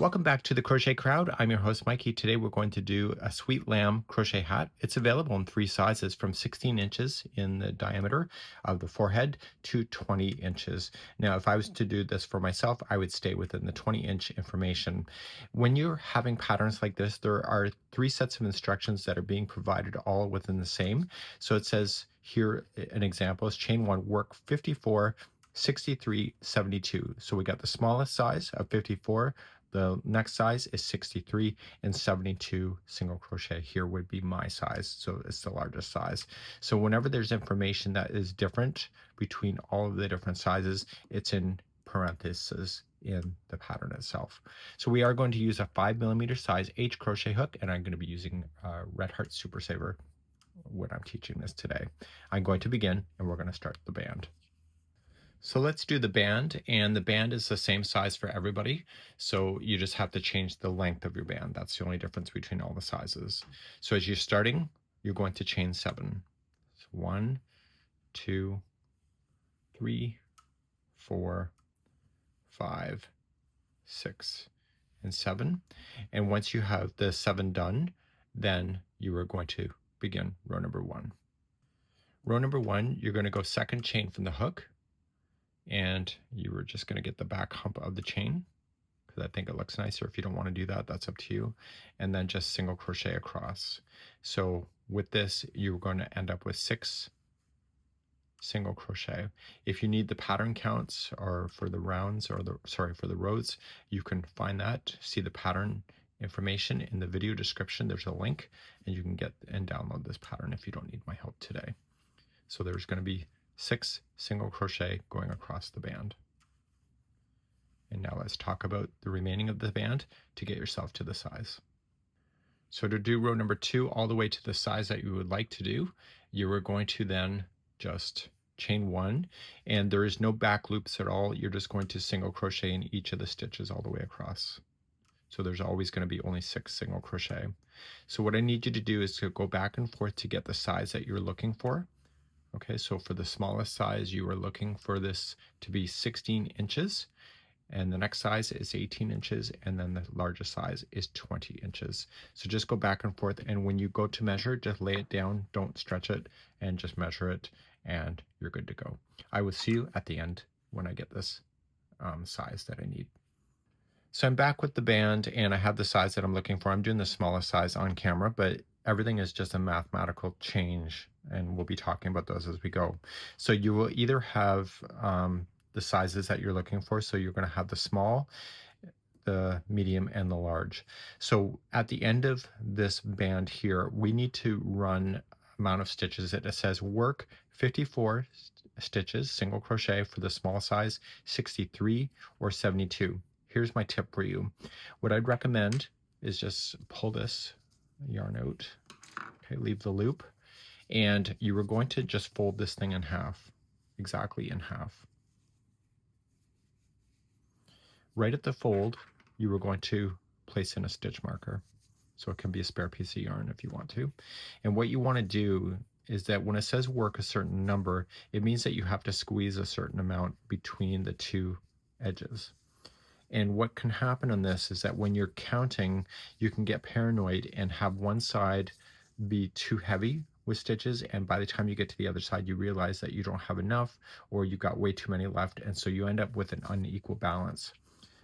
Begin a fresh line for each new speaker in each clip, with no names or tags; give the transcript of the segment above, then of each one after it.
Welcome back to the Crochet Crowd. I'm your host, Mikey. Today we're going to do a sweet lamb crochet hat. It's available in 3 sizes from 16 inches in the diameter of the forehead to 20 inches. Now, if I was to do this for myself, I would stay within the 20-inch information. When you're having patterns like this, there are 3 sets of instructions that are being provided all within the same. So it says here, an example is chain 1, work 54, 63, 72. So we got the smallest size of 54. The next size is 63 and 72 single crochet. Here would be my size, so it's the largest size. So whenever there's information that is different between all of the different sizes, it's in parentheses in the pattern itself. So we are going to use a 5mm size H crochet hook, and I'm going to be using Red Heart Super Saver when I'm teaching this today. I'm going to begin, and we're going to start the band. So let's do the band, and the band is the same size for everybody. So you just have to change the length of your band. That's the only difference between all the sizes. So as you're starting, you're going to chain 7. So 1, 2, 3, 4, 5, 6, and 7. And once you have the 7 done, then you are going to begin row number 1. Row number 1, you're going to go second chain from the hook, and you were just going to get the back hump of the chain because I think it looks nicer. If you don't want to do that, that's up to you. And then just single crochet across. So with this, you're going to end up with 6 single crochet. If you need the pattern counts or for the rounds, or for the rows, you can find that. See the pattern information in the video description. There's a link, and you can get and download this pattern if you don't need my help today. So there's going to be 6 single crochet going across the band. And now let's talk about the remaining of the band to get yourself to the size. So to do row number 2 all the way to the size that you would like to do, you are going to then just chain 1, and there is no back loops at all. You're just going to single crochet in each of the stitches all the way across. So there's always going to be only 6 single crochet. So what I need you to do is to go back and forth to get the size that you're looking for. Okay, so for the smallest size, you are looking for this to be 16 inches, and the next size is 18 inches, and then the largest size is 20 inches. So just go back and forth, and when you go to measure, just lay it down, don't stretch it, and just measure it, and you're good to go. I will see you at the end when I get this size that I need. So I'm back with the band, and I have the size that I'm looking for. I'm doing the smallest size on camera, but everything is just a mathematical change, and we'll be talking about those as we go. So you will either have the sizes that you're looking for. So you're going to have the small, the medium, and the large. So at the end of this band here, we need to run amount of stitches. It says work 54 stitches, single crochet for the small size, 63 or 72. Here's my tip for you. What I'd recommend is just pull this yarn out, okay, leave the loop, and you are going to just fold this thing in half, exactly in half. Right at the fold, you are going to place in a stitch marker. So it can be a spare piece of yarn if you want to. And what you want to do is that when it says work a certain number, it means that you have to squeeze a certain amount between the 2 edges. And what can happen on this is that when you're counting, you can get paranoid and have one side be too heavy with stitches, and by the time you get to the other side, you realize that you don't have enough, or you got way too many left, and so you end up with an unequal balance.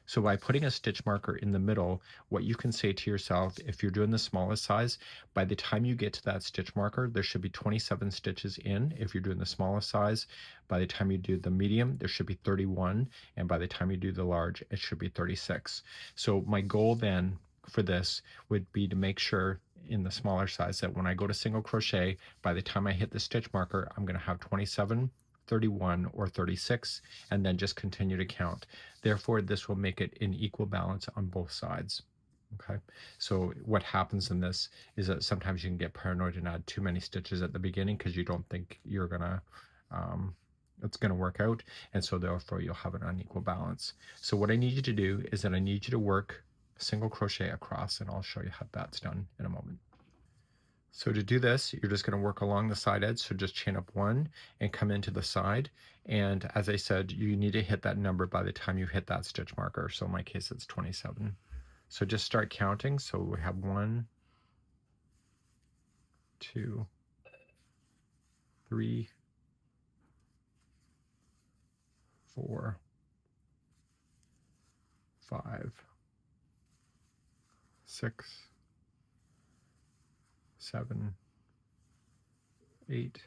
So by putting a stitch marker in the middle, what you can say to yourself, if you're doing the smallest size, by the time you get to that stitch marker, there should be 27 stitches in. If you're doing the smallest size, by the time you do the medium, there should be 31. And by the time you do the large, it should be 36. So my goal then for this would be to make sure in the smaller size that when I go to single crochet, by the time I hit the stitch marker, I'm going to have 27, 31, or 36, and then just continue to count. Therefore, this will make it in equal balance on both sides. Okay, so what happens in this is that sometimes you can get paranoid and add too many stitches at the beginning because you don't think you're gonna it's gonna work out, and so therefore you'll have an unequal balance. So what I need you to do is that I need you to work single crochet across, and I'll show you how that's done in a moment. So to do this, you're just going to work along the side edge. So just chain up 1 and come into the side. And as I said, you need to hit that number by the time you hit that stitch marker. So in my case, it's 27. So just start counting. So we have 1, 2, 3, 4, 5, 6, 7, 8,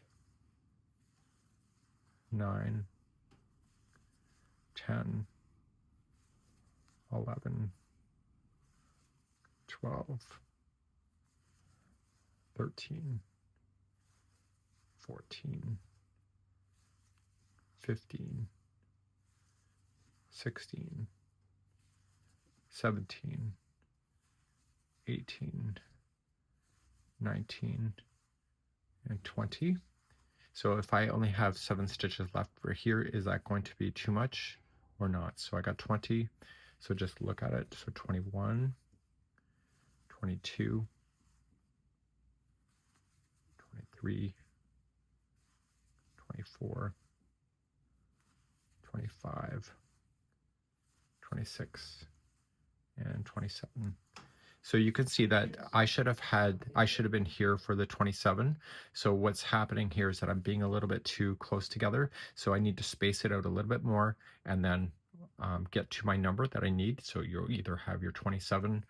9, 10, 11, 12, 13, 14, 15, 16, 17, 18, 19, and 20. So if I only have 7 stitches left for here, is that going to be too much or not? So I got 20. So just look at it. So 21, 22, 23, 24, 25, 26, and 27. So you can see that I should have been here for the 27. So what's happening here is that I'm being a little bit too close together. So I need to space it out a little bit more and then get to my number that I need. So you'll either have your 27,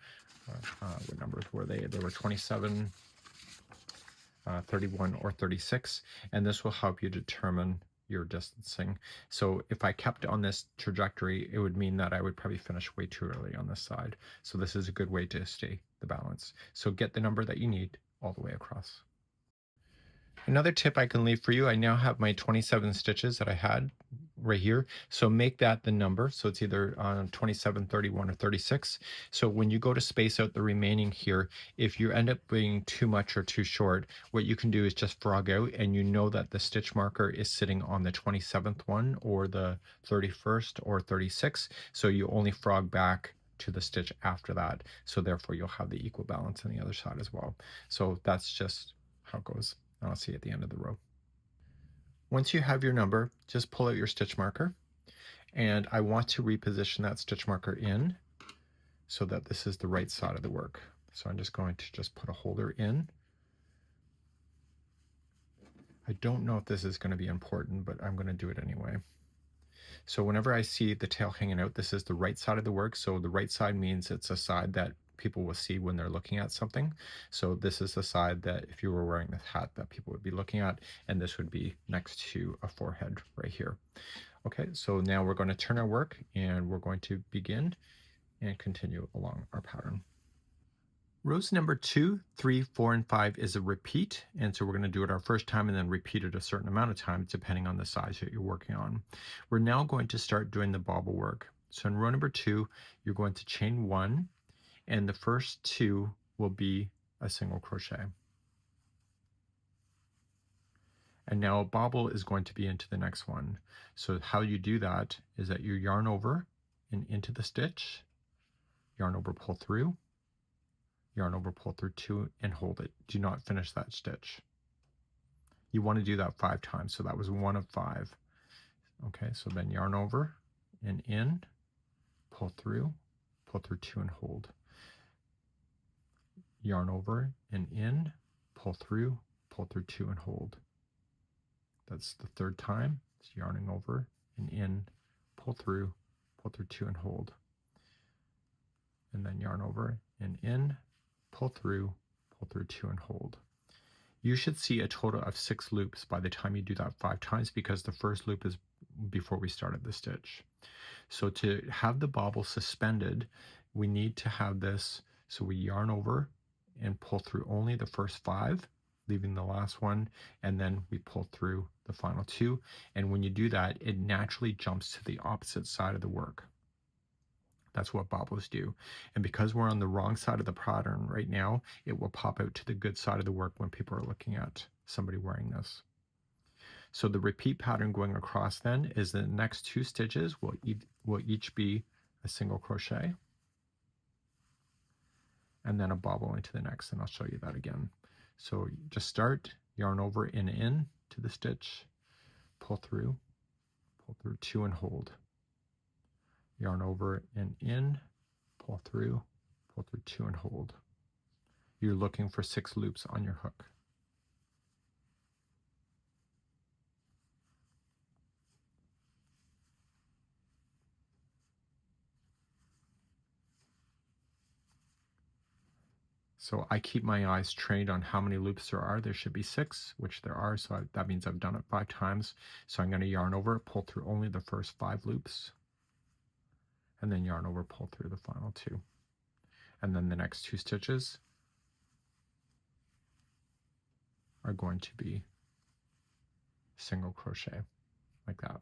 what numbers were they? They were 27, 31, or 36. And this will help you determine your distancing. So if I kept on this trajectory, it would mean that I would probably finish way too early on this side. So this is a good way to stay the balance. So get the number that you need all the way across. Another tip I can leave for you, I now have my 27 stitches that I had right here. So make that the number. So it's either 27, 31, or 36. So when you go to space out the remaining here, if you end up being too much or too short, what you can do is just frog out, and you know that the stitch marker is sitting on the 27th one or the 31st or 36th. So you only frog back to the stitch after that. So therefore you'll have the equal balance on the other side as well. So that's just how it goes. I'll see at the end of the row. Once you have your number, just pull out your stitch marker, and I want to reposition that stitch marker in so that this is the right side of the work. So I'm just going to just put a holder in. I don't know if this is going to be important, but I'm going to do it anyway. So whenever I see the tail hanging out, this is the right side of the work. So the right side means it's a side that people will see when they're looking at something. So this is the side that if you were wearing this hat that people would be looking at, and this would be next to a forehead right here. Okay, so now we're going to turn our work, and we're going to begin and continue along our pattern. Rows number 2, 3, 4, and 5 is a repeat, and so we're going to do it our first time and then repeat it a certain amount of times depending on the size that you're working on. We're now going to start doing the bobble work. So in row number 2, you're going to chain 1, and the first 2 will be a single crochet. And now a bobble is going to be into the next one. So how you do that is that you yarn over and into the stitch, yarn over, pull through, yarn over, pull through 2, and hold it. Do not finish that stitch. You want to do that 5 times. So that was 1 of 5. Okay, so then yarn over and in, pull through 2, and hold. Yarn over and in, pull through 2, and hold. That's the 3rd time. It's yarning over and in, pull through 2, and hold. And then yarn over and in, pull through 2, and hold. You should see a total of 6 loops by the time you do that 5 times, because the first loop is before we started the stitch. So to have the bobble suspended, we need to have this, so we yarn over and pull through only the first 5, leaving the last one, and then we pull through the final 2. And when you do that, it naturally jumps to the opposite side of the work. That's what bobbles do. And because we're on the wrong side of the pattern right now, it will pop out to the good side of the work when people are looking at somebody wearing this. So the repeat pattern going across then is the next 2 stitches will each be a single crochet, and then a bobble into the next, and I'll show you that again. So just start, yarn over and in to the stitch, pull through 2, and hold. Yarn over and in, pull through pull through 2 and hold. You're looking for 6 loops on your hook. So I keep my eyes trained on how many loops there are. There should be 6, which there are, so that means I've done it 5 times. So I'm going to yarn over, pull through only the first 5 loops, and then yarn over, pull through the final 2. And then the next 2 stitches are going to be single crochet, like that.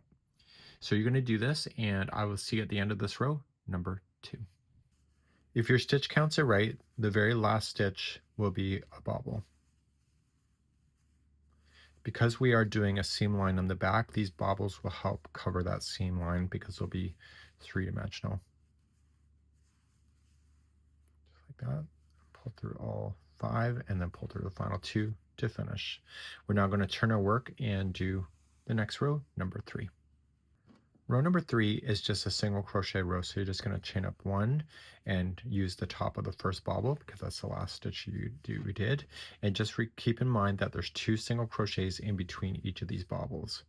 So you're going to do this, and I will see you at the end of this row, number 2. If your stitch counts are right, the very last stitch will be a bobble. Because we are doing a seam line on the back, these bobbles will help cover that seam line because they'll be 3-dimensional. Just like that. Pull through all 5 and then pull through the final 2 to finish. We're now going to turn our work and do the next row, number 3. Row number 3 is just a single crochet row, so you're just going to chain up 1 and use the top of the first bobble because that's the last stitch you did. And just keep in mind that there's 2 single crochets in between each of these bobbles.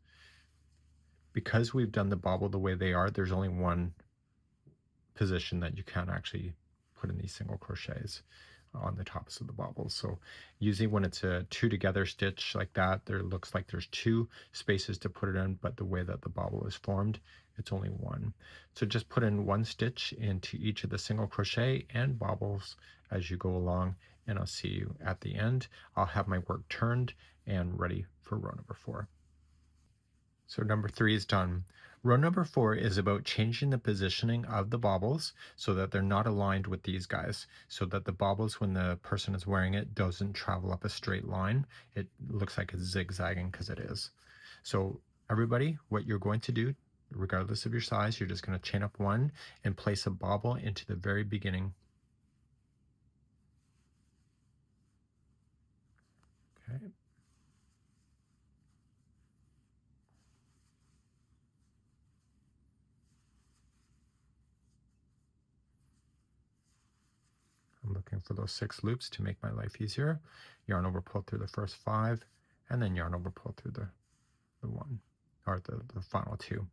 Because we've done the bobble the way they are, there's only 1 position that you can actually put in these single crochets on the tops of the bobbles. So usually when it's a 2 together stitch like that, there looks like there's 2 spaces to put it in, but the way that the bobble is formed, it's only 1. So just put in 1 stitch into each of the single crochet and bobbles as you go along, and I'll see you at the end. I'll have my work turned and ready for row number 4. So number 3 is done. Row number 4 is about changing the positioning of the bobbles so that they're not aligned with these guys, so that the bobbles, when the person is wearing it, doesn't travel up a straight line. It looks like it's zigzagging because it is. So everybody, what you're going to do, regardless of your size, you're just going to chain up 1 and place a bobble into the very beginning. Okay. I'm looking for those 6 loops to make my life easier. Yarn over, pull through the first 5, and then yarn over, pull through the 1, or the final 2.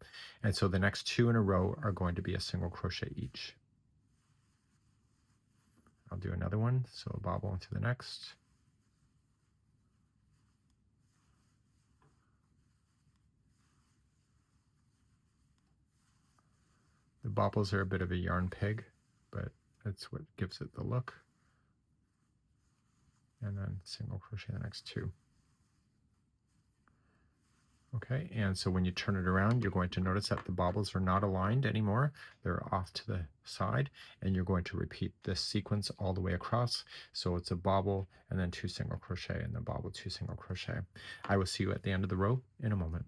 And so the next 2 in a row are going to be a single crochet each. I'll do another one, so a bobble into the next. The bobbles are a bit of a yarn pig, but that's what gives it the look. And then single crochet the next 2. Okay, and so when you turn it around, you're going to notice that the bobbles are not aligned anymore. They're off to the side, and you're going to repeat this sequence all the way across. So it's a bobble and then 2 single crochet and then bobble, 2 single crochet. I will see you at the end of the row in a moment.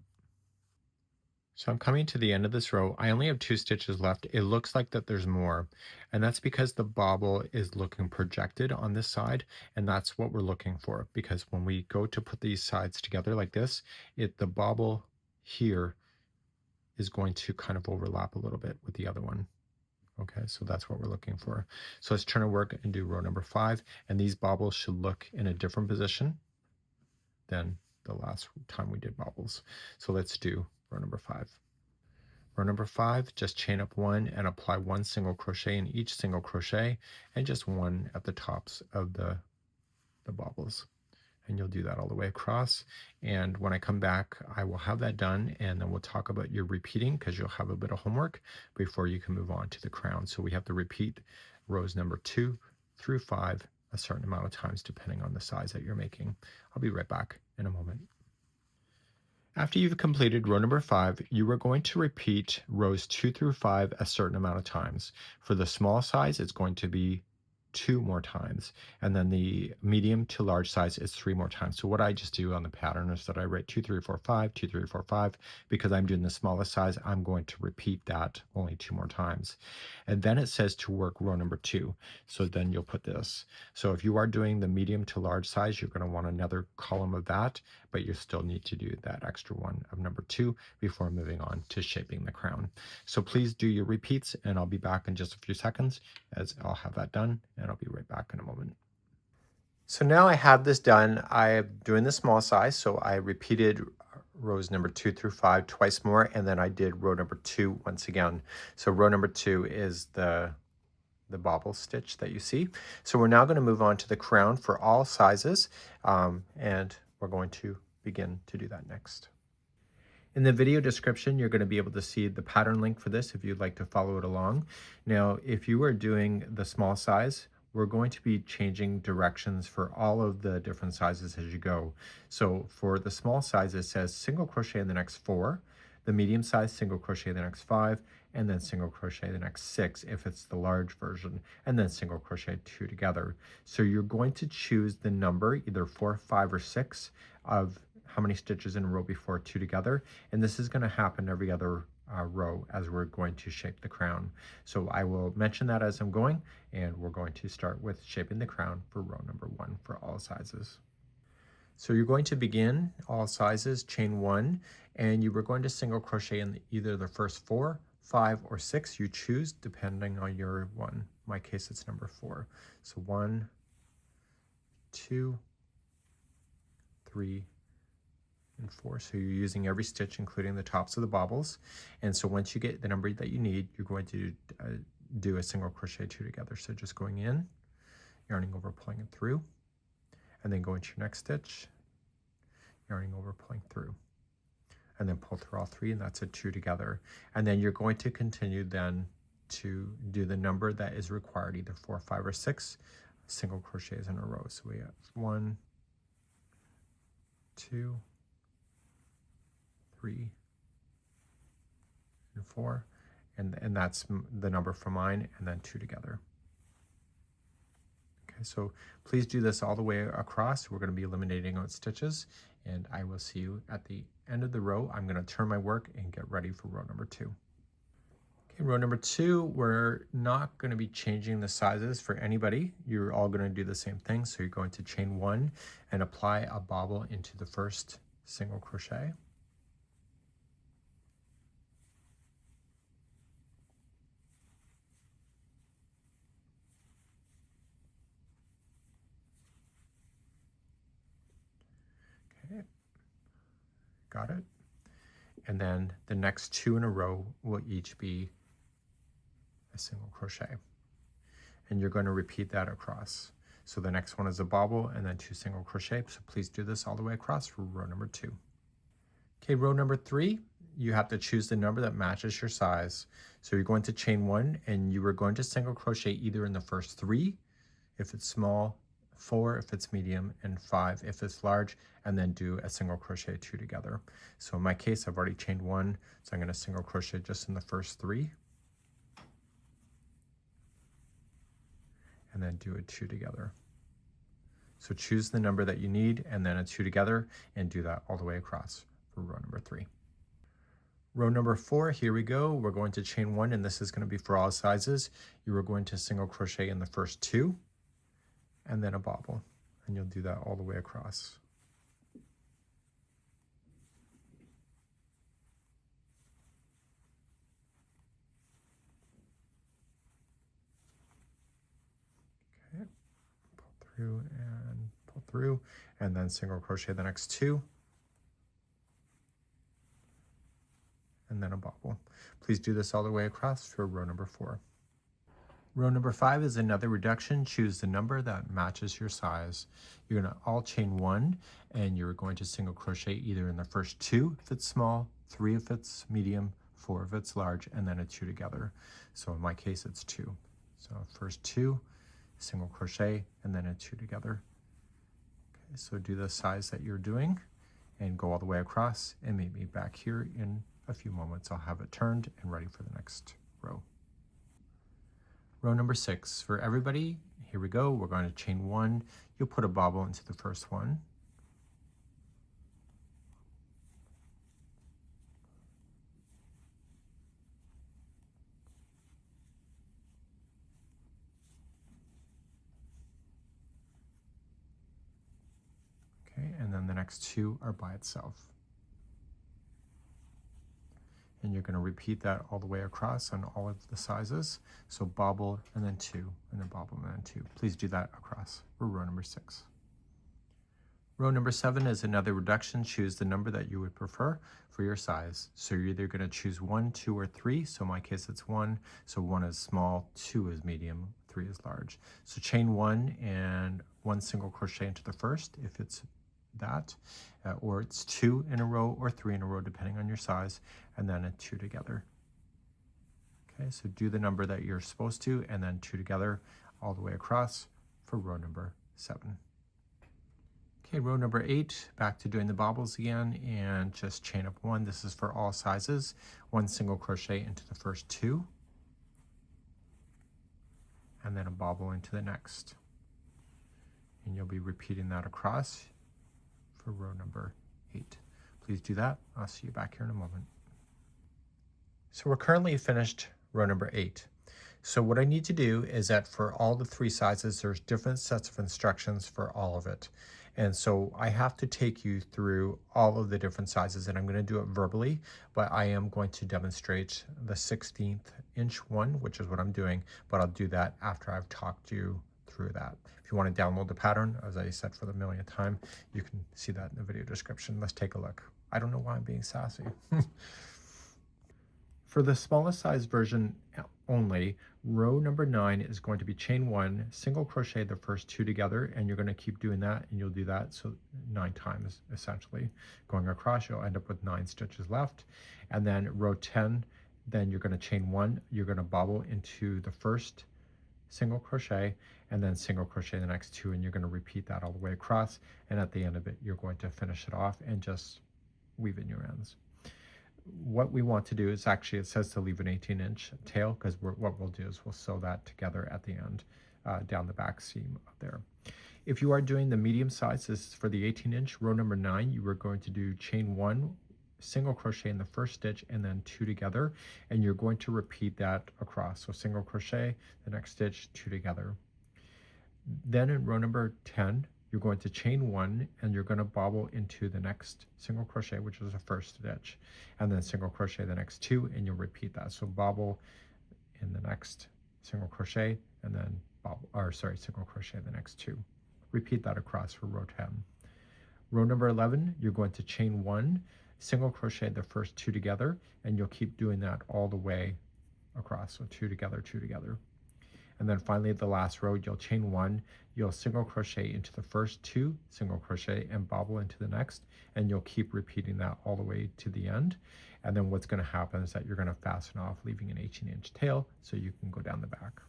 So I'm coming to the end of this row. I only have 2 stitches left. It looks like that there's more, and that's because the bobble is looking projected on this side, and that's what we're looking for, because when we go to put these sides together like this, the bobble here is going to kind of overlap a little bit with the other one. Okay, so that's what we're looking for. So let's turn our work and do row number 5, and these bobbles should look in a different position than the last time we did bobbles. So let's do row number 5. Row number 5, just chain up 1 and apply 1 single crochet in each single crochet, and just 1 at the tops of the bobbles. And you'll do that all the way across. And when I come back, I will have that done, and then we'll talk about your repeating, because you'll have a bit of homework before you can move on to the crown. So we have to repeat rows number 2 through 5 a certain amount of times depending on the size that you're making. I'll be right back in a moment. After you've completed row number 5, you are going to repeat rows 2 through 5 a certain amount of times. For the small size, it's going to be 2 more times, and then the medium to large size is 3 more times. So what I just do on the pattern is that I write 2, 3, 4, 5, 2, 3, 4, 5. Because I'm doing the smallest size, I'm going to repeat that only 2 more times. And then it says to work row number 2. So then you'll put this. So if you are doing the medium to large size, you're going to want another column of that. but you still need to do that extra one of number 2 before moving on to shaping the crown. So please do your repeats, and I'll be back in just a few seconds as I'll have that done, and I'll be right back in a moment. So now I have this done. I'm doing the small size, so I repeated rows number 2 through 5 twice more, and then I did row number 2 once again. So row number 2 is the bobble stitch that you see. So we're now going to move on to the crown for all sizes, and we're going to begin to do that next. In the video description, you're going to be able to see the pattern link for this if you'd like to follow it along. Now, if you are doing the small size, we're going to be changing directions for all of the different sizes as you go. So for the small size, it says single crochet in the next 4, the medium size single crochet in the next 5, and then single crochet the next 6 if it's the large version, and then single crochet 2 together. So you're going to choose the number, either 4, 5, or 6 of how many stitches in a row before 2 together, and this is going to happen every other row as we're going to shape the crown. So I will mention that as I'm going, and we're going to start with shaping the crown for row number 1 for all sizes. So you're going to begin all sizes, chain 1, and you were going to single crochet in either the first 4, 5, or 6. You choose depending on your one. In my case, it's number 4. So 1, 2, 3, and 4. So you're using every stitch, including the tops of the bobbles. And so once you get the number that you need, you're going to do a single crochet 2 together. So just going in, yarning over, pulling it through, and then going to your next stitch, yarning over, pulling through, and then pull through all 3, and that's a 2 together. And then you're going to continue then to do the number that is required, either 4, 5, or 6 single crochets in a row. So we have 1, 2, 3, and 4, and that's the number for mine, and then 2 together. Okay, so please do this all the way across. We're going to be eliminating out stitches, and I will see you at the end of the row. I'm going to turn my work and get ready for row number 2. Okay, row number 2, we're not going to be changing the sizes for anybody. You're all going to do the same thing. So you're going to chain 1 and apply a bobble into the first single crochet. Okay, got it. And then the next 2 in a row will each be a single crochet. And you're going to repeat that across. So the next one is a bobble and then 2 single crochet. So please do this all the way across for row number 2. Okay, row number 3, you have to choose the number that matches your size. So you're going to chain 1, and you are going to single crochet either in the first 3 if it's small, 4 if it's medium, and 5 if it's large, and then do a single crochet 2 together. So in my case, I've already chained 1, so I'm going to single crochet just in the first 3, and then do a 2 together. So choose the number that you need, and then a 2 together, and do that all the way across for row number 3. Row number 4, here we go. We're going to chain 1, and this is going to be for all sizes. You are going to single crochet in the first 2, and then a bobble, and you'll do that all the way across. Okay, pull through, and then single crochet the next 2, and then a bobble. Please do this all the way across for row number 4. Row number 5 is another reduction. Choose the number that matches your size. You're going to all chain 1, and you're going to single crochet either in the first 2 if it's small, 3 if it's medium, 4 if it's large, and then a 2 together. So in my case, it's 2. So first 2, single crochet, and then a 2 together. Okay, so do the size that you're doing and go all the way across, and meet me back here in a few moments. I'll have it turned and ready for the next row. Row number 6 for everybody. Here we go. We're going to chain 1. You'll put a bobble into the first one. Okay, and then the next 2 are by itself. And you're going to repeat that all the way across on all of the sizes. So bobble and then 2, and then bobble and then 2. Please do that across for row number 6. Row number 7 is another reduction. Choose the number that you would prefer for your size. So you're either going to choose 1, 2, or 3. So in my case, it's 1. So 1 is small, 2 is medium, 3 is large. So chain 1 and 1 single crochet into the first if it's that, or it's 2 in a row or 3 in a row depending on your size, and then a 2 together. Okay, so do the number that you're supposed to and then 2 together all the way across for row number 7. Okay, row number 8, back to doing the bobbles again, and just chain up 1. This is for all sizes. 1 single crochet into the first 2, and then a bobble into the next. And you'll be repeating that across for row number 8. Please do that. I'll see you back here in a moment. So we're currently finished row number 8. So what I need to do is that for all the 3 sizes, there's different sets of instructions for all of it. And so I have to take you through all of the different sizes, and I'm going to do it verbally, but I am going to demonstrate the 16th inch one, which is what I'm doing, but I'll do that after I've talked you through that. If you want to download the pattern, as I said for the millionth time, you can see that in the video description. Let's take a look. I don't know why I'm being sassy. For the smallest size version only, row number 9 is going to be chain 1, single crochet the first 2 together, and you're going to keep doing that, and you'll do that so 9 times essentially. Going across, you'll end up with 9 stitches left. And then row 10, then you're going to chain 1, you're going to bobble into the first single crochet, and then single crochet the next 2, and you're going to repeat that all the way across, and at the end of it you're going to finish it off and just weave in your ends. What we want to do is actually, it says to leave an 18-inch tail, because what we'll do is we'll sew that together at the end down the back seam up there. If you are doing the medium size, this is for the 18-inch, row number 9, you are going to do chain 1, single crochet in the first stitch, and then 2 together, and you're going to repeat that across. So single crochet, the next stitch, 2 together. Then in row number 10, you're going to chain 1, and you're going to bobble into the next single crochet, which is the first stitch, and then single crochet the next 2, and you'll repeat that. So bobble in the next single crochet, and then single crochet the next 2. Repeat that across for row 10. Row number 11, you're going to chain 1, single crochet the first 2 together, and you'll keep doing that all the way across. So 2 together, 2 together. And then finally, the last row, you'll chain 1, you'll single crochet into the first 2, single crochet, and bobble into the next, and you'll keep repeating that all the way to the end. And then what's going to happen is that you're going to fasten off, leaving an 18-inch tail so you can go down the back.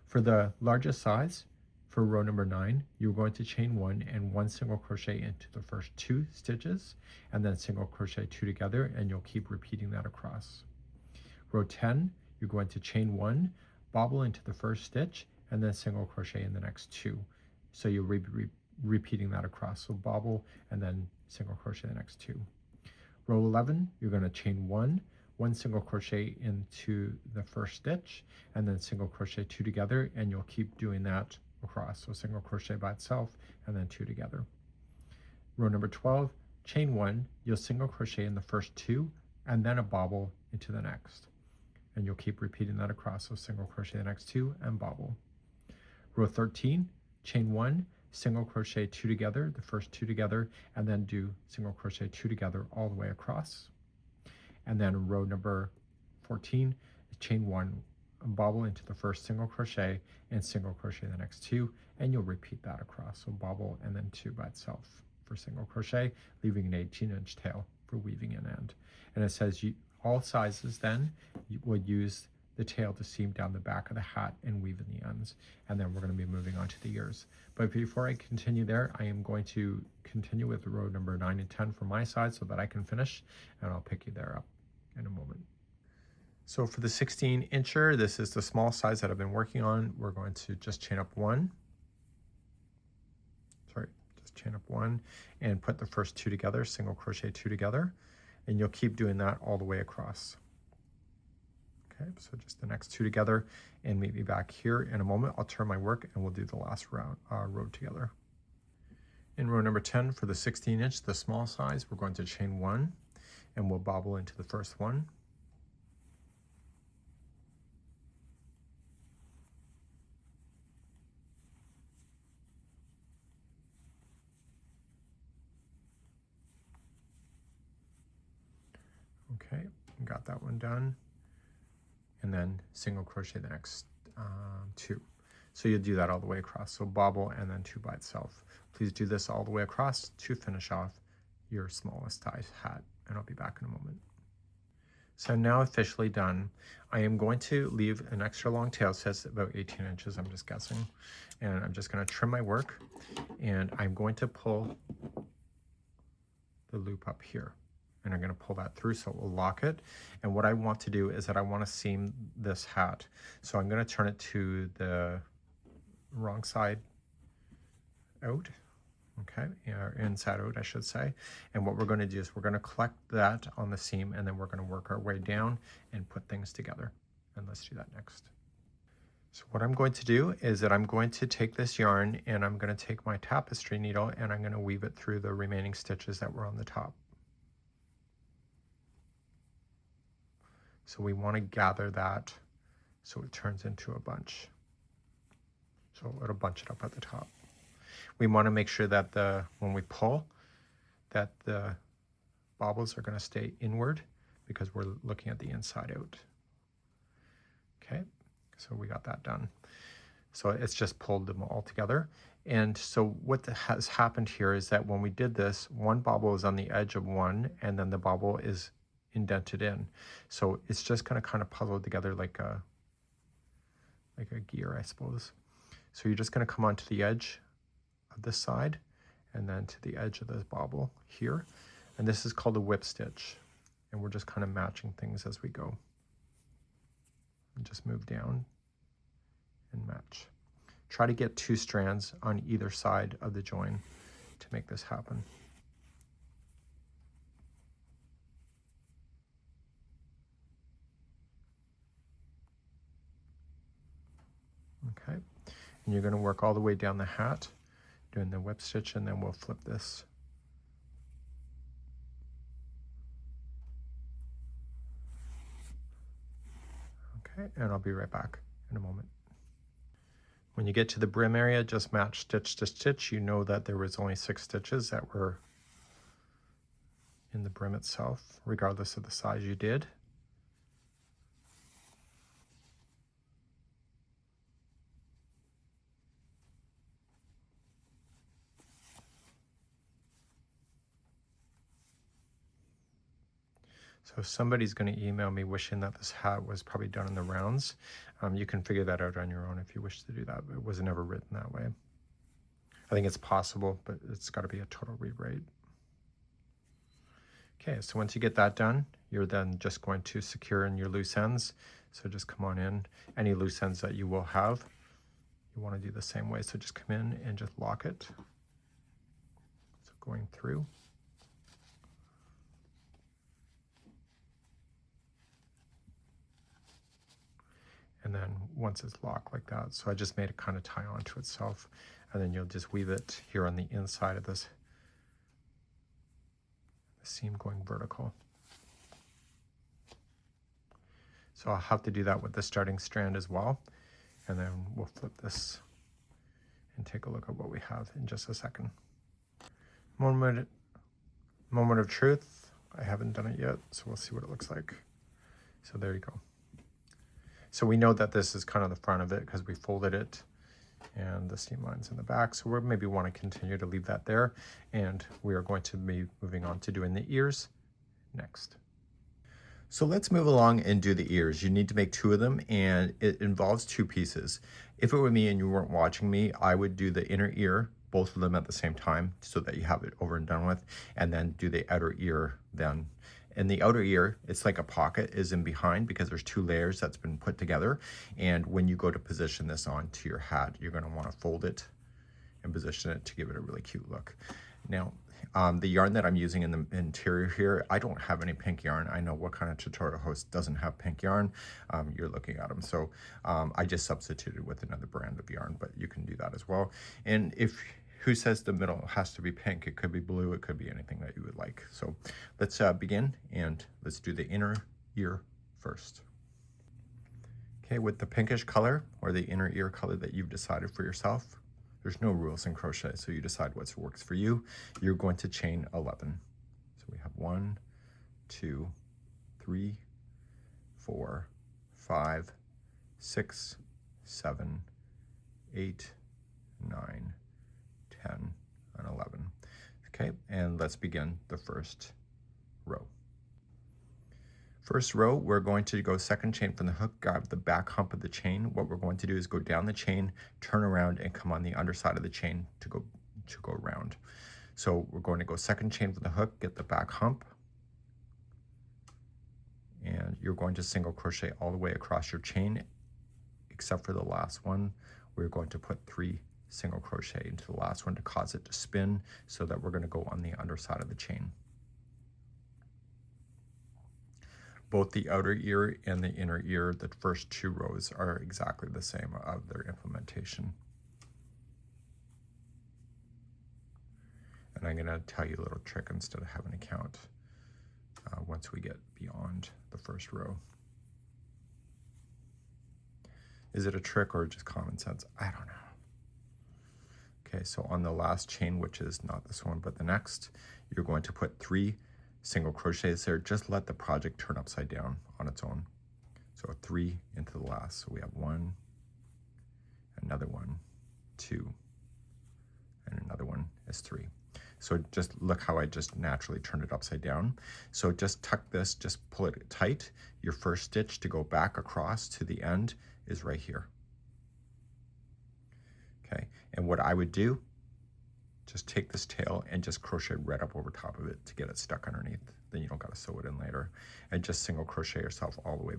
For the largest size, for row number 9, you're going to chain 1 and 1 single crochet into the first 2 stitches, and then single crochet 2 together, and you'll keep repeating that across. Row 10, you're going to chain 1, bobble into the first stitch, and then single crochet in the next 2. So you'll be repeating that across. So bobble and then single crochet the next 2. Row 11, you're going to chain 1, 1 single crochet into the first stitch, and then single crochet 2 together, and you'll keep doing that across. So single crochet by itself, and then 2 together. Row number 12, chain 1, you'll single crochet in the first 2, and then a bobble into the next. And you'll keep repeating that across. So single crochet the next 2 and bobble. Row 13, chain 1, single crochet 2 together, the first 2 together, and then do single crochet 2 together all the way across. And then row number 14, chain 1, bobble into the first single crochet, and single crochet the next 2, and you'll repeat that across. So bobble and then 2 by itself for single crochet, leaving an 18-inch tail for weaving in end. And it says all sizes then you will use the tail to seam down the back of the hat and weave in the ends. And then we're going to be moving on to the ears. But before I continue there, I am going to continue with row number 9 and 10 for my side so that I can finish, and I'll pick you there up in a moment. So for the 16-incher, this is the small size that I've been working on. We're going to just chain up 1. Chain up 1 and put the first 2 together, single crochet 2 together, and you'll keep doing that all the way across. Okay, so just the next 2 together, and meet me back here in a moment. I'll turn my work and we'll do the last row together. In row number 10 for the 16-inch, the small size, we're going to chain 1 and we'll bobble into the first one. Okay, got that one done. And then single crochet the next 2. So you'll do that all the way across. So bobble and then 2 by itself. Please do this all the way across to finish off your smallest size hat, and I'll be back in a moment. So I'm now officially done. I am going to leave an extra long tail, says about 18 inches, I'm just guessing. And I'm just gonna trim my work, and I'm going to pull the loop up here. And I'm going to pull that through so it will lock it. And what I want to do is that I want to seam this hat. So I'm going to turn it to the wrong side out, okay, or inside out I should say. And what we're going to do is we're going to collect that on the seam, and then we're going to work our way down and put things together. And let's do that next. So what I'm going to do is that I'm going to take this yarn and I'm going to take my tapestry needle and I'm going to weave it through the remaining stitches that were on the top. So we want to gather that so it turns into a bunch. So it'll bunch it up at the top. We want to make sure that when we pull, that the bobbles are going to stay inward because we're looking at the inside out. Okay, so we got that done. So it's just pulled them all together. And so what has happened here is that when we did this, one bobble is on the edge of one, and then the bobble is indented in. So it's just going to kind of puzzle together like a gear, I suppose. So you're just going to come onto the edge of this side and then to the edge of this bobble here. And this is called a whip stitch. And we're just kind of matching things as we go. And just move down and match. Try to get 2 strands on either side of the join to make this happen. Okay, and you're going to work all the way down the hat, doing the whip stitch, and then we'll flip this. Okay, and I'll be right back in a moment. When you get to the brim area, just match stitch to stitch. You know that there was only 6 stitches that were in the brim itself, regardless of the size you did. So if somebody's going to email me wishing that this hat was probably done in the rounds, you can figure that out on your own if you wish to do that. But it was never written that way. I think it's possible, but it's got to be a total rewrite. Okay, so once you get that done, you're then just going to secure in your loose ends. So just come on in. Any loose ends that you will have, you want to do the same way. So just come in and just lock it. So going through. And then once it's locked like that, so I just made it kind of tie onto itself, and then you'll just weave it here on the inside of this the seam going vertical. So I'll have to do that with the starting strand as well, and then we'll flip this and take a look at what we have in just a second. Moment of truth. I haven't done it yet, so we'll see what it looks like. So there you go. So we know that this is kind of the front of it because we folded it, and the seam line's in the back. So we maybe want to continue to leave that there. And we are going to be moving on to doing the ears next. So let's move along and do the ears. You need to make 2 of them, and it involves 2 pieces. If it were me and you weren't watching me, I would do the inner ear, both of them at the same time, so that you have it over and done with, and then do the outer ear then. And the outer ear, it's like a pocket is in behind because there's 2 layers that's been put together. And when you go to position this onto your hat, you're going to want to fold it and position it to give it a really cute look. Now, the yarn that I'm using in the interior here, I don't have any pink yarn. I know what kind of tutorial host doesn't have pink yarn. You're looking at them. So I just substituted with another brand of yarn, but you can do that as well. And if who says the middle has to be pink? It could be blue, it could be anything that you would like. So let's begin, and let's do the inner ear first. Okay, with the pinkish color or the inner ear color that you've decided for yourself, there's no rules in crochet, so you decide what works for you. You're going to chain 11. So we have 1, 2, 3, 4, 5, 6, 7, 8, 9, 10, and 11. Okay, and let's begin the first row. First row, we're going to go second chain from the hook, grab the back hump of the chain. What we're going to do is go down the chain, turn around, and come on the underside of the chain to go around. So we're going to go second chain from the hook, get the back hump, and you're going to single crochet all the way across your chain, except for the last one. We're going to put 3 single crochet into the last one to cause it to spin, so that we're going to go on the underside of the chain. Both the outer ear and the inner ear, the first 2 rows, are exactly the same of their implementation. And I'm going to tell you a little trick instead of having to count once we get beyond the first row. Is it a trick or just common sense? I don't know. Okay, so on the last chain, which is not this one but the next, you're going to put 3 single crochets there. Just let the project turn upside down on its own. So 3 into the last. So we have 1, another 1, 2, and another one is 3. So just look how I just naturally turned it upside down. So just tuck this, just pull it tight. Your first stitch to go back across to the end is right here. Okay, and what I would do, just take this tail and just crochet right up over top of it to get it stuck underneath. Then you don't got to sew it in later. And just single crochet yourself all the way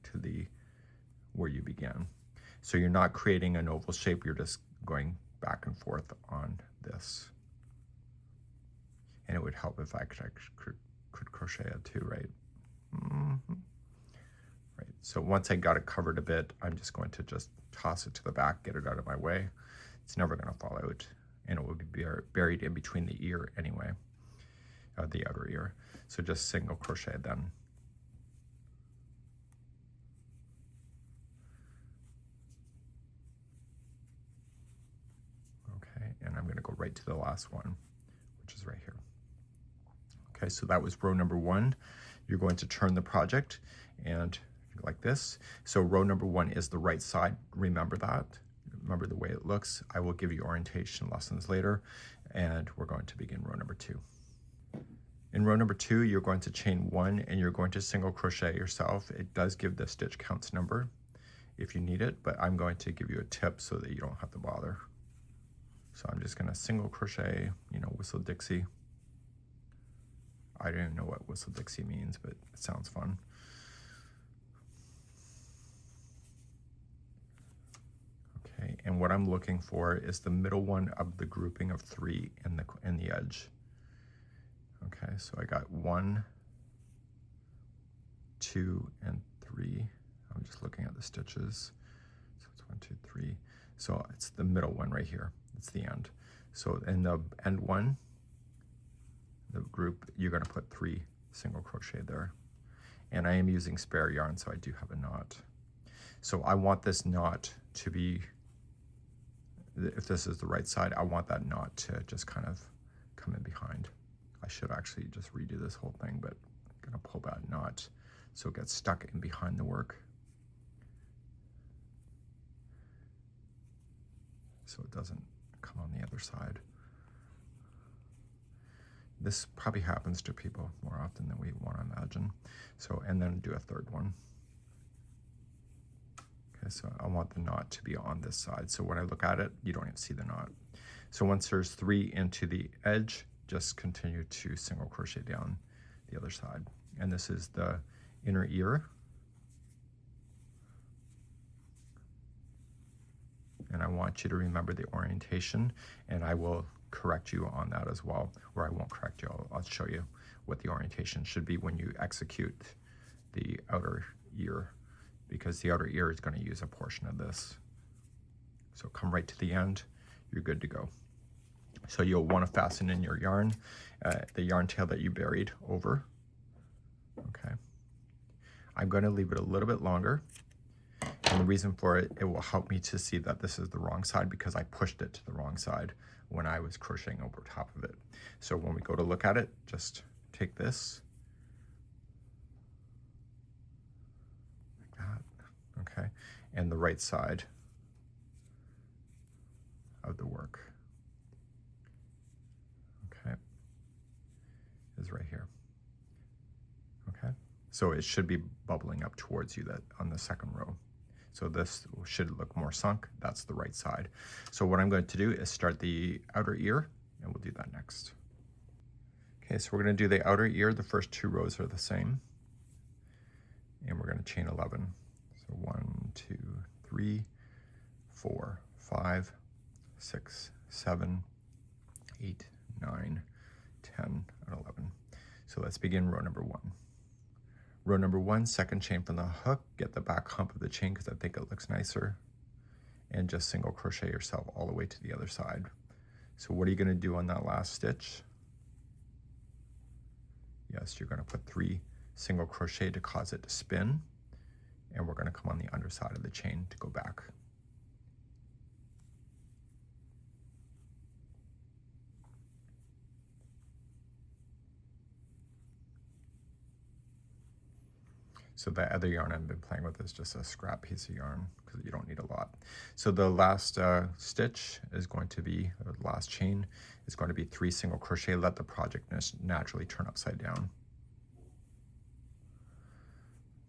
to where you began. So you're not creating an oval shape, you're just going back and forth on this. And it would help if I could crochet it too, right? Right, so once I got it covered a bit, I'm just going to just toss it to the back, get it out of my way. It's never going to fall out, and it will be buried in between the ear anyway, the outer ear. So just single crochet then. Okay, and I'm going to go right to the last one, which is right here. Okay, so that was row number 1. You're going to turn the project and like this. So row number 1 is the right side. Remember that. Remember the way it looks. I will give you orientation lessons later, and we're going to begin row number 2. In row number 2, you're going to chain 1 and you're going to single crochet yourself. It does give the stitch counts number if you need it, but I'm going to give you a tip so that you don't have to bother. So I'm just going to single crochet, whistle Dixie. I don't even know what whistle Dixie means, but it sounds fun. Okay, and what I'm looking for is the middle one of the grouping of 3 in the edge. Okay, so I got 1, 2, and 3. I'm just looking at the stitches. So it's 1, 2, 3. So it's the middle one right here. It's the end. So in the end one, the group, you're going to put 3 single crochet there. And I am using spare yarn, so I do have a knot. So I want this knot to be, if this is the right side, I want that knot to just kind of come in behind. I should actually just redo this whole thing, but I'm going to pull that knot so it gets stuck in behind the work. So it doesn't come on the other side. This probably happens to people more often than we want to imagine. So, and then do a third one. Okay, so I want the knot to be on this side. So when I look at it, you don't even see the knot. So once there's 3 into the edge, just continue to single crochet down the other side. And this is the inner ear. And I want you to remember the orientation, and I will correct you on that as well, or I won't correct you. I'll show you what the orientation should be when you execute the outer ear, because the outer ear is going to use a portion of this. So come right to the end, you're good to go. So you'll want to fasten in your yarn, the yarn tail that you buried over. Okay. I'm going to leave it a little bit longer. And the reason for it, it will help me to see that this is the wrong side because I pushed it to the wrong side when I was crocheting over top of it. So when we go to look at it, just take this like that, okay? And the right side of the work, okay, is right here, okay? So it should be bubbling up towards you that on the second row. So this should look more sunk. That's the right side. So what I'm going to do is start the outer ear, and we'll do that next. Okay, so we're going to do the outer ear. The first 2 rows are the same. And we're going to chain 11. So 1, 2, 3, 4, 5, 6, 7, 8, 9, 10, and 11. So let's begin row number 1. Row number 1, second chain from the hook, get the back hump of the chain because I think it looks nicer, and just single crochet yourself all the way to the other side. So what are you going to do on that last stitch? Yes, you're going to put 3 single crochet to cause it to spin, and we're going to come on the underside of the chain to go back. So the other yarn I've been playing with is just a scrap piece of yarn because you don't need a lot. So the last stitch is going to be, or the last chain is going to be 3 single crochet. Let the project naturally turn upside down.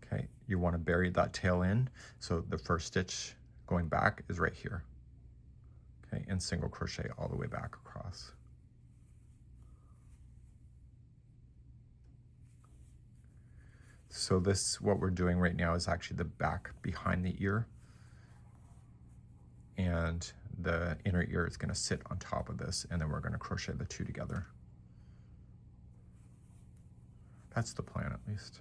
Okay, you want to bury that tail in. So the first stitch going back is right here. Okay, and single crochet all the way back across. So this, what we're doing right now is actually the back behind the ear, and the inner ear is going to sit on top of this, and then we're going to crochet the 2 together. That's the plan, at least.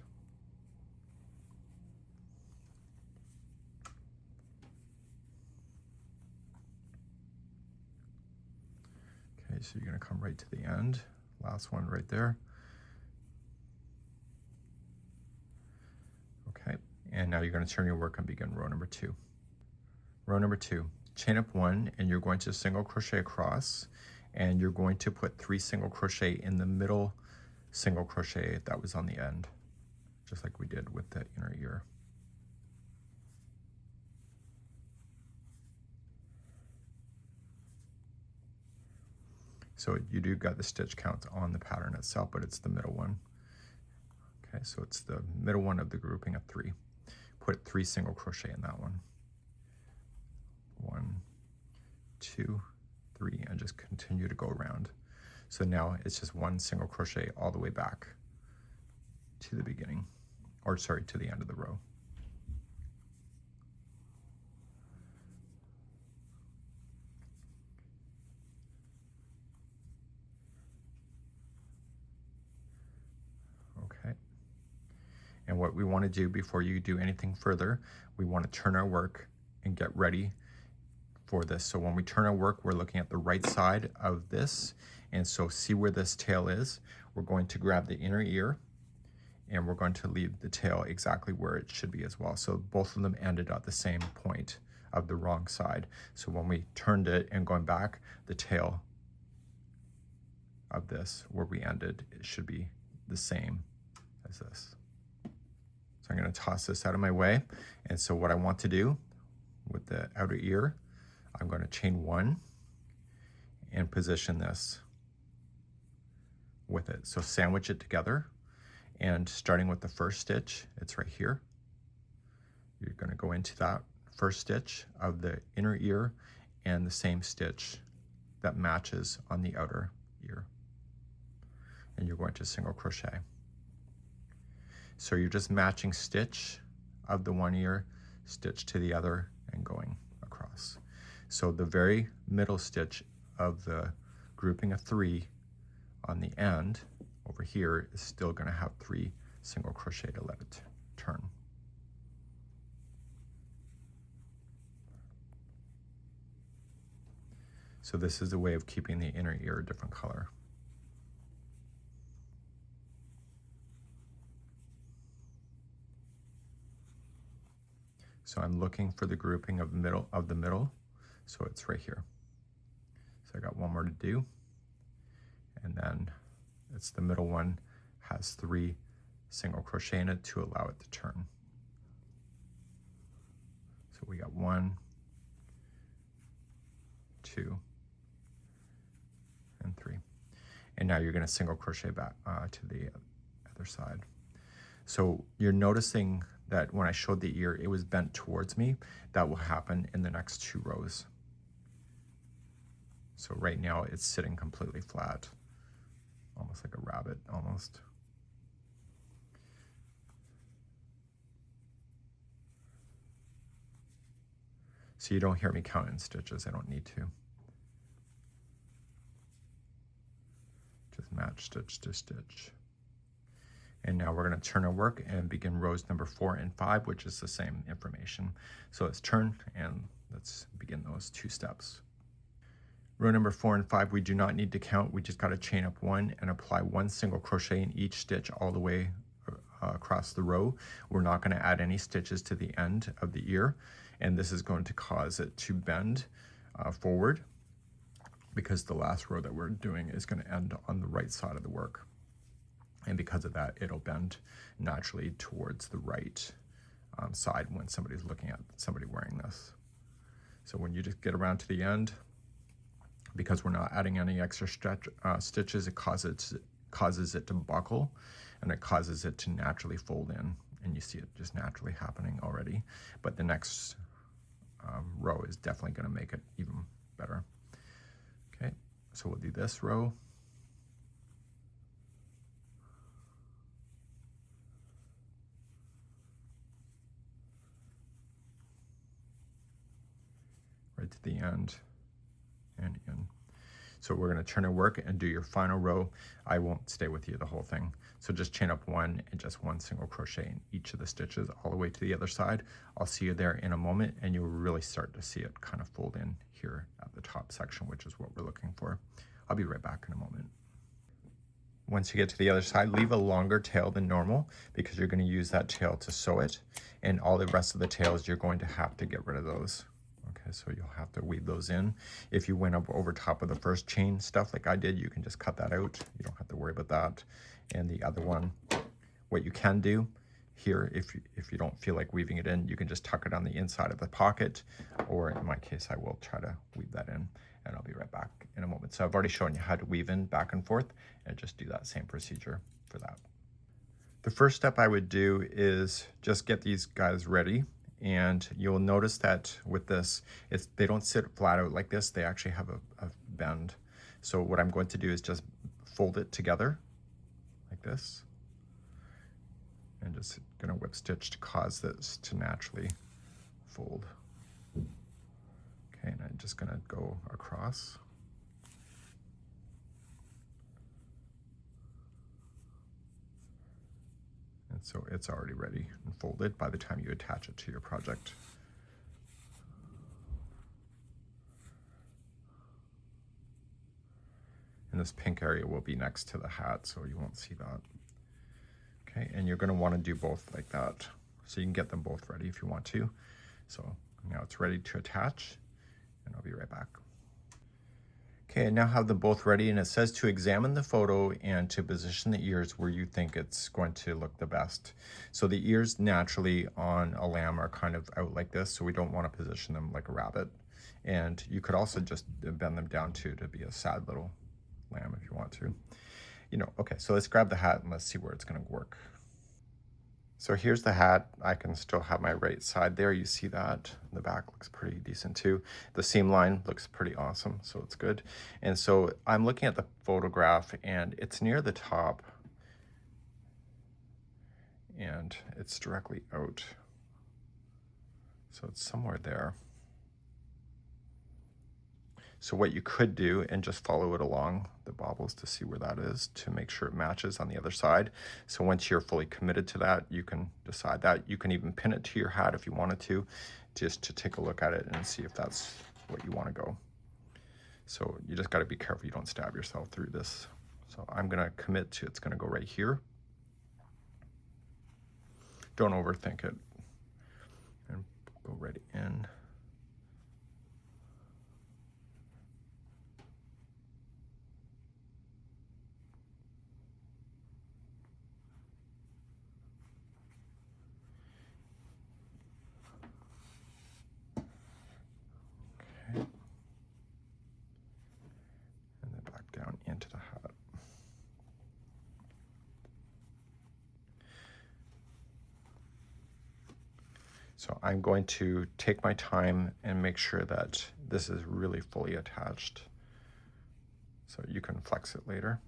Okay, so you're going to come right to the end, last one right there. Okay, and now you're going to turn your work and begin row number 2. Row number 2, chain up 1, and you're going to single crochet across, and you're going to put 3 single crochet in the middle single crochet that was on the end, just like we did with the inner ear. So you do got the stitch count on the pattern itself, but it's the middle one. Okay, so it's the middle one of the grouping of 3. Put 3 single crochet in that one. 1, 2, 3, and just continue to go around. So now it's just 1 single crochet all the way back to the beginning, or sorry, to the end of the row. Okay. And what we want to do before you do anything further, we want to turn our work and get ready for this. So when we turn our work, we're looking at the right side of this. And so see where this tail is. We're going to grab the inner ear, and we're going to leave the tail exactly where it should be as well. So both of them ended at the same point of the wrong side. So when we turned it and going back, the tail of this, where we ended, it should be the same as this. So I'm going to toss this out of my way. And so what I want to do with the outer ear, I'm going to chain 1 and position this with it. So sandwich it together, and starting with the first stitch, it's right here. You're going to go into that first stitch of the inner ear and the same stitch that matches on the outer ear. And you're going to single crochet. So you're just matching stitch of the one ear, stitch to the other, and going across. So the very middle stitch of the grouping of 3 on the end over here is still going to have 3 single crochet to let it turn. So this is a way of keeping the inner ear a different color. So I'm looking for the grouping of the middle. So it's right here. So I got one more to do. And then it's the middle one, has 3 single crochet in it to allow it to turn. So we got 1, 2, and 3. And now you're going to single crochet back to the other side. So you're noticing that when I showed the ear, it was bent towards me. That will happen in the next 2 rows. So right now it's sitting completely flat, almost like a rabbit, almost. So you don't hear me counting stitches, I don't need to. Just match stitch to stitch. And now we're going to turn our work and begin rows number 4 and 5, which is the same information. So let's turn and let's begin those 2 steps. Row number 4 and 5, we do not need to count. We just got to chain up 1 and apply 1 single crochet in each stitch all the way across the row. We're not going to add any stitches to the end of the ear, and this is going to cause it to bend forward, because the last row that we're doing is going to end on the right side of the work. And because of that, it'll bend naturally towards the right side when somebody's looking at somebody wearing this. So when you just get around to the end, because we're not adding any extra stitches, it causes it to buckle, and it causes it to naturally fold in. And you see it just naturally happening already. But the next row is definitely going to make it even better. Okay, so we'll do this row. Right to the end and in. So we're going to turn our work and do your final row. I won't stay with you the whole thing. So just chain up 1 and just 1 single crochet in each of the stitches all the way to the other side. I'll see you there in a moment, and you'll really start to see it kind of fold in here at the top section, which is what we're looking for. I'll be right back in a moment. Once you get to the other side, leave a longer tail than normal, because you're going to use that tail to sew it, and all the rest of the tails you're going to have to get rid of those. Okay, so you'll have to weave those in. If you went up over top of the first chain stuff like I did, you can just cut that out. You don't have to worry about that. And the other one, what you can do here, if you don't feel like weaving it in, you can just tuck it on the inside of the pocket, or in my case, I will try to weave that in, and I'll be right back in a moment. So I've already shown you how to weave in back and forth, and just do that same procedure for that. The first step I would do is just get these guys ready. And you'll notice that with this, they don't sit flat out like this. They actually have a bend. So what I'm going to do is just fold it together like this. And just gonna whip stitch to cause this to naturally fold. Okay, and I'm just gonna go across. And so it's already ready and folded by the time you attach it to your project. And this pink area will be next to the hat, so you won't see that. Okay, and you're going to want to do both like that, so you can get them both ready if you want to. So now it's ready to attach, and I'll be right back. Okay, I now have them both ready, and it says to examine the photo and to position the ears where you think it's going to look the best. So the ears naturally on a lamb are kind of out like this, so we don't want to position them like a rabbit. And you could also just bend them down to be a sad little lamb if you want to. Okay, so let's grab the hat and let's see where it's going to work. So here's the hat. I can still have my right side there. You see that? The back looks pretty decent too. The seam line looks pretty awesome, so it's good. And so I'm looking at the photograph, and it's near the top, and it's directly out. So it's somewhere there. So what you could do, and just follow it along the bobbles to see where that is, to make sure it matches on the other side. So once you're fully committed to that, you can decide that. You can even pin it to your hat if you wanted to, just to take a look at it and see if that's what you want to go. So you just got to be careful you don't stab yourself through this. So I'm going to commit to it's going to go right here. Don't overthink it. And go right in. Okay. And then back down into the hat. So I'm going to take my time and make sure that this is really fully attached so you can flex it later.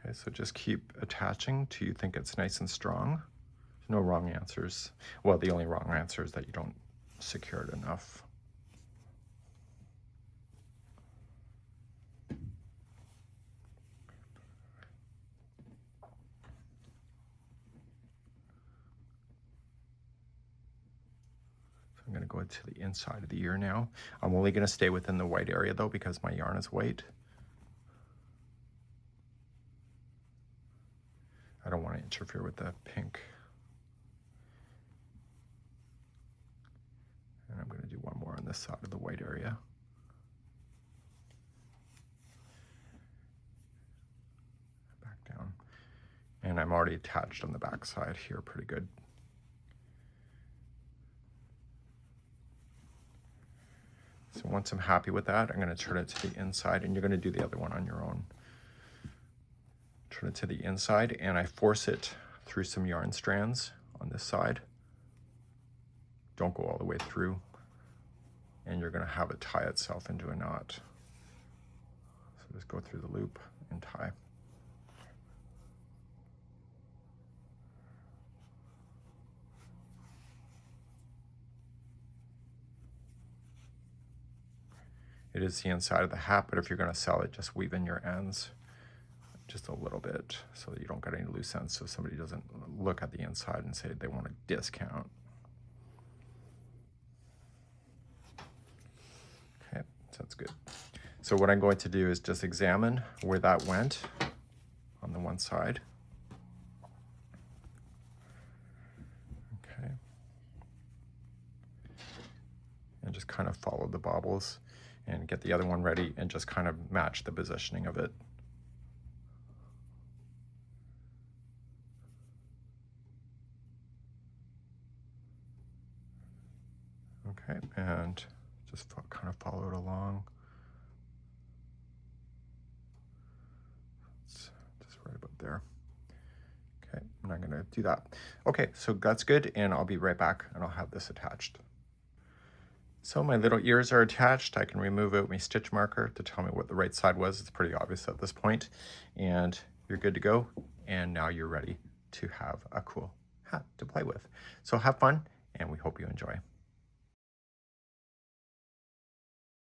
Okay, so just keep attaching till you think it's nice and strong. No wrong answers. Well, the only wrong answer is that you don't secure it enough. So I'm going to go into the inside of the ear now. I'm only going to stay within the white area though because my yarn is white. I don't want to interfere with the pink. And I'm going to do one more on this side of the white area. Back down. And I'm already attached on the back side here pretty good. So once I'm happy with that, I'm going to turn it to the inside, and you're going to do the other one on your own. Turn it to the inside, and I force it through some yarn strands on this side. Don't go all the way through, and you're going to have it tie itself into a knot. So just go through the loop and tie. It is the inside of the hat, but if you're going to sell it, just weave in your ends just a little bit so that you don't get any loose ends, so somebody doesn't look at the inside and say they want a discount. Okay, sounds good. So what I'm going to do is just examine where that went on the one side. Okay. And just kind of follow the bobbles and get the other one ready and just kind of match the positioning of it. Okay, and just kind of follow it along. It's just right about there. Okay, and I'm gonna do that. Okay, so that's good, and I'll be right back and I'll have this attached. So my little ears are attached. I can remove it with my stitch marker to tell me what the right side was. It's pretty obvious at this point. And you're good to go. And now you're ready to have a cool hat to play with. So have fun, and we hope you enjoy.